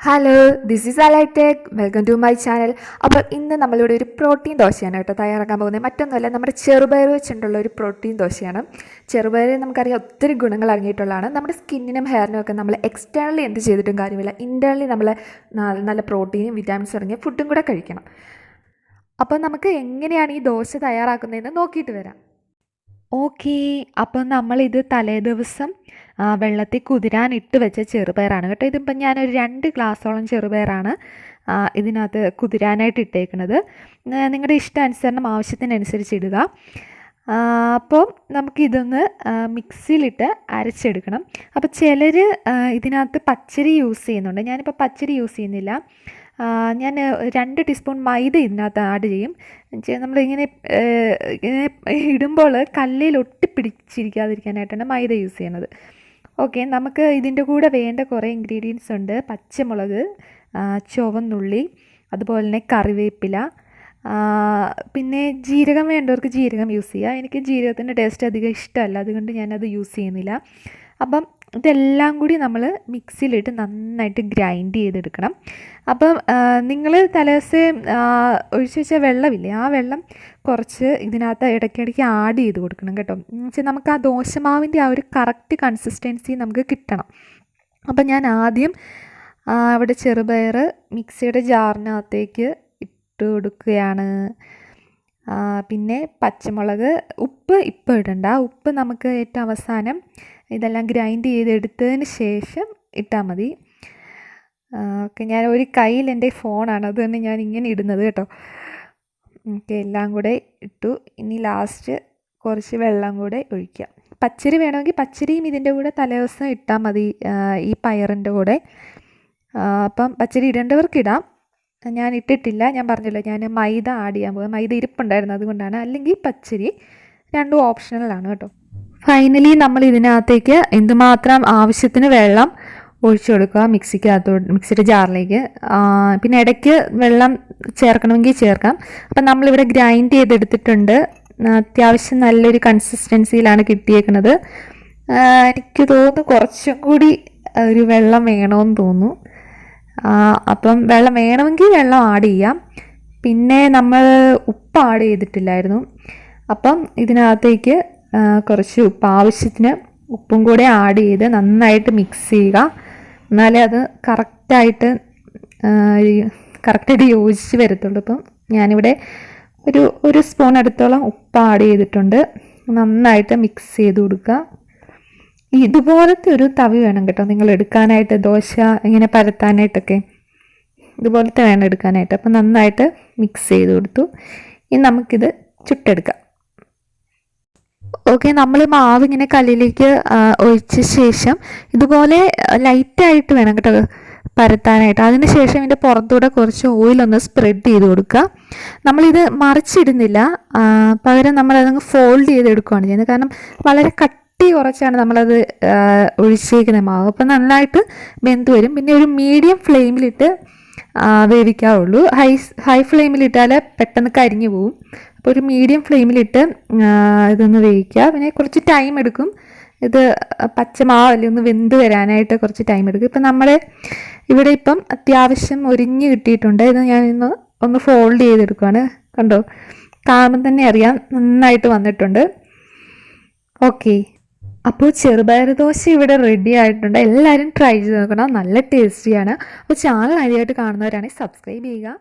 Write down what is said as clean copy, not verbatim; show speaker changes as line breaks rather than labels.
Hello, this is Alaitech. Welcome to my channel. അപ്പോൾ ഇന്ന് നമ്മളിവിടെ ഒരു പ്രോട്ടീൻ ദോശയാണ് കേട്ടോ തയ്യാറാക്കാൻ പോകുന്നത്. മറ്റൊന്നുമല്ല, നമ്മുടെ ചെറുപയർ വെച്ചിട്ടുള്ള ഒരു പ്രോട്ടീൻ ദോശയാണ്. ചെറുപയർ നമുക്കറിയാം ഒത്തിരി ഗുണങ്ങൾ അടങ്ങിയിട്ടുള്ളതാണ്. നമ്മുടെ സ്കിന്നിനും ഹെയറിനും ഒക്കെ നമ്മൾ എക്സ്റ്റേണലി എന്ത് ചെയ്തിട്ടും കാര്യമില്ല, ഇൻറ്റേർണലി നമ്മൾ നല്ല പ്രോട്ടീനും വിറ്റാമിൻസും അടങ്ങിയ ഫുഡും കൂടെ കഴിക്കണം. അപ്പോൾ നമുക്ക് എങ്ങനെയാണ് ഈ ദോശ തയ്യാറാക്കുന്നതെന്ന് നോക്കിയിട്ട് വരാം. ഓക്കേ. അപ്പം നമ്മളിത് തലേദിവസം വെള്ളത്തിൽ കുതിരാനിട്ട് വെച്ച ചെറുപയറാണ് കേട്ടോ. ഇതിപ്പം ഞാനൊരു 2 ഗ്ലാസ്സോളം ചെറുപയറാണ് ഇതിനകത്ത് കുതിരാനായിട്ട് ഇട്ടേക്കുന്നത്. നിങ്ങളുടെ ഇഷ്ടാനുസരണം ആവശ്യത്തിനനുസരിച്ച് ഇടുക. അപ്പോൾ നമുക്കിതൊന്ന് മിക്സിയിലിട്ട് അരച്ചെടുക്കണം. അപ്പോൾ ചിലർ ഇതിനകത്ത് പച്ചരി യൂസ് ചെയ്യുന്നുണ്ട്. ഞാനിപ്പോൾ പച്ചരി യൂസ് ചെയ്യുന്നില്ല. ഞാൻ 2 ടീസ്പൂൺ മൈദ ഇതിനകത്ത് ആഡ് ചെയ്യും. നമ്മളിങ്ങനെ ഇങ്ങനെ ഇടുമ്പോൾ കല്ലിൽ ഒട്ടിപ്പിടിച്ചിരിക്കാതിരിക്കാനായിട്ടാണ് മൈദ യൂസ് ചെയ്യുന്നത്. ഓക്കെ, നമുക്ക് ഇതിൻ്റെ കൂടെ വേണ്ട കുറേ ഇൻഗ്രീഡിയൻസ് ഉണ്ട്. പച്ചമുളക്, ചുവന്നുള്ളി, അതുപോലെ തന്നെ കറിവേപ്പില, പിന്നെ ജീരകം വേണ്ടവർക്ക് ജീരകം യൂസ് ചെയ്യുക. എനിക്ക് ജീരകത്തിൻ്റെ ടേസ്റ്റ് അധികം ഇഷ്ടമല്ല, അതുകൊണ്ട് ഞാനത് യൂസ് ചെയ്യുന്നില്ല. അപ്പം ഇതെല്ലാം കൂടി നമ്മൾ മിക്സിയിലിട്ട് നന്നായിട്ട് ഗ്രൈൻഡ് ചെയ്തെടുക്കണം. അപ്പം നിങ്ങൾ തലേദിവസം ഒഴിച്ച് വെച്ച വെള്ളമില്ലേ, ആ വെള്ളം കുറച്ച് ഇതിനകത്ത് ഇടയ്ക്കിടയ്ക്ക് ആഡ് ചെയ്ത് കൊടുക്കണം കേട്ടോ. എന്നുവെച്ചാൽ നമുക്ക് ആ ദോശമാവിൻ്റെ ആ ഒരു കറക്റ്റ് കൺസിസ്റ്റൻസി നമുക്ക് കിട്ടണം. അപ്പം ഞാൻ ആദ്യം അവിടെ ചെറുപയർ മിക്സിയുടെ ജാറിനകത്തേക്ക് ഇട്ട് കൊടുക്കുകയാണ്. പിന്നെ പച്ചമുളക്, ഉപ്പ് ഇപ്പോൾ ഇടണ്ട, ഉപ്പ് നമുക്ക് ഏറ്റവും അവസാനം ഇതെല്ലാം ഗ്രൈൻഡ് ചെയ്തെടുത്തതിന് ശേഷം ഇട്ടാൽ മതി. ഓക്കെ, ഞാൻ ഒരു കയ്യിൽ എൻ്റെ ഫോണാണ്, അതുതന്നെ ഞാൻ ഇങ്ങനെ ഇടുന്നത് കേട്ടോ. ഓക്കെ, എല്ലാം കൂടെ ഇട്ടു. ഇനി ലാസ്റ്റ് കുറച്ച് വെള്ളം കൂടെ ഒഴിക്കുക. പച്ചരി വേണമെങ്കിൽ പച്ചരിയും ഇതിൻ്റെ കൂടെ തലേദിവസം ഇട്ടാൽ മതി, ഈ പയറിൻ്റെ കൂടെ. അപ്പം പച്ചരി ഇടേണ്ടവർക്ക് ഇടാം. ഞാൻ ഇട്ടിട്ടില്ല, ഞാൻ പറഞ്ഞല്ലോ ഞാൻ മൈദ ആഡ് ചെയ്യാൻ പോകും. മൈദ ഇരിപ്പുണ്ടായിരുന്നു, അതുകൊണ്ടാണ്. അല്ലെങ്കിൽ പച്ചരി, രണ്ടും ഓപ്ഷണലാണ് കേട്ടോ. ഫൈനലി നമ്മൾ ഇതിനകത്തേക്ക് എന്തുമാത്രം ആവശ്യത്തിന് വെള്ളം ഒഴിച്ചു കൊടുക്കുക മിക്സിയുടെ ജാറിലേക്ക്. പിന്നെ ഇടയ്ക്ക് വെള്ളം ചേർക്കണമെങ്കിൽ ചേർക്കാം. അപ്പം നമ്മളിവിടെ ഗ്രൈൻഡ് ചെയ്തെടുത്തിട്ടുണ്ട്. അത്യാവശ്യം നല്ലൊരു കൺസിസ്റ്റൻസിയിലാണ് കിട്ടിയേക്കുന്നത്. എനിക്ക് തോന്നുന്നു കുറച്ചും കൂടി ഒരു വെള്ളം വേണമെന്ന് തോന്നുന്നു. അപ്പം വെള്ളം വേണമെങ്കിൽ വെള്ളം ആഡ് ചെയ്യാം. പിന്നെ നമ്മൾ ഉപ്പ് ആഡ് ചെയ്തിട്ടില്ലായിരുന്നു. അപ്പം ഇതിനകത്തേക്ക് കുറച്ച് ഉപ്പ്, ആവശ്യത്തിന് ഉപ്പും കൂടെ ആഡ് ചെയ്ത് നന്നായിട്ട് മിക്സ് ചെയ്യുക. എന്നാലേ അത് കറക്റ്റായിട്ട് യോജിച്ച് വരത്തുള്ളൂ. അപ്പം ഞാനിവിടെ ഒരു സ്പൂൺ അടുത്തോളം ഉപ്പ് ആഡ് ചെയ്തിട്ടുണ്ട്. നന്നായിട്ട് മിക്സ് ചെയ്ത് കൊടുക്കുക. ഇതുപോലത്തെ ഒരു തവി വേണം കേട്ടോ നിങ്ങൾ എടുക്കാനായിട്ട്, ദോശ ഇങ്ങനെ പരത്താനായിട്ടൊക്കെ ഇതുപോലത്തെ വേണം എടുക്കാനായിട്ട്. അപ്പം നന്നായിട്ട് മിക്സ് ചെയ്ത് കൊടുത്തു. ഇനി നമുക്കിത് ചുട്ടെടുക്കാം. ഓക്കെ, നമ്മൾ മാവ് ഇങ്ങനെ കല്ലിലേക്ക് ഒഴിച്ച ശേഷം ഇതുപോലെ ലൈറ്റായിട്ട് വേണം കേട്ടോ പരത്താനായിട്ട്. അതിന് ശേഷം ഇതിൻ്റെ പുറത്തൂടെ കുറച്ച് ഓയിലൊന്ന് സ്പ്രെഡ് ചെയ്ത് കൊടുക്കുക. നമ്മളിത് മറിച്ചിടുന്നില്ല, പകരം നമ്മളതങ്ങ് ഫോൾഡ് ചെയ്തെടുക്കുകയാണ് ചെയ്യുന്നത്. കാരണം വളരെ കട്ടി കുറച്ചാണ് നമ്മളത് ഒഴിച്ചേക്കുന്ന മാവ്. അപ്പം നന്നായിട്ട് വെന്ത് വരും. പിന്നെ ഒരു മീഡിയം ഫ്ലെയിമിലിട്ട് വേവിക്കാവുള്ളൂ. ഹൈ ഫ്ലെയിമിലിട്ടാൽ പെട്ടെന്ന് കരിഞ്ഞു പോവും. അപ്പോൾ ഒരു മീഡിയം ഫ്ലെയിമിലിട്ട് ഇതൊന്ന് വേവിക്കുക. പിന്നെ കുറച്ച് ടൈം എടുക്കും. ഇത് പച്ചമാവല്ലേ, ഒന്ന് വെന്ത് വരാനായിട്ട് കുറച്ച് ടൈം എടുക്കും. ഇപ്പം നമ്മുടെ ഇവിടെ ഇപ്പം അത്യാവശ്യം ഒരിഞ്ഞ് കിട്ടിയിട്ടുണ്ട്. ഇത് ഞാൻ ഒന്ന് ഫോൾഡ് ചെയ്തെടുക്കുകയാണ്. കണ്ടോ, കാണുമ്പോൾ തന്നെ അറിയാം നന്നായിട്ട് വന്നിട്ടുണ്ട്. ഓക്കെ, അപ്പോൾ ചെറുപയർ ദോശ ഇവിടെ റെഡി ആയിട്ടുണ്ട്. എല്ലാവരും ട്രൈ ചെയ്ത് നോക്കണം, നല്ല ടേസ്റ്റിയാണ്. അപ്പോൾ ചാനൽ ആദ്യമായിട്ട് കാണുന്നവരാണെങ്കിൽ സബ്സ്ക്രൈബ് ചെയ്യുക.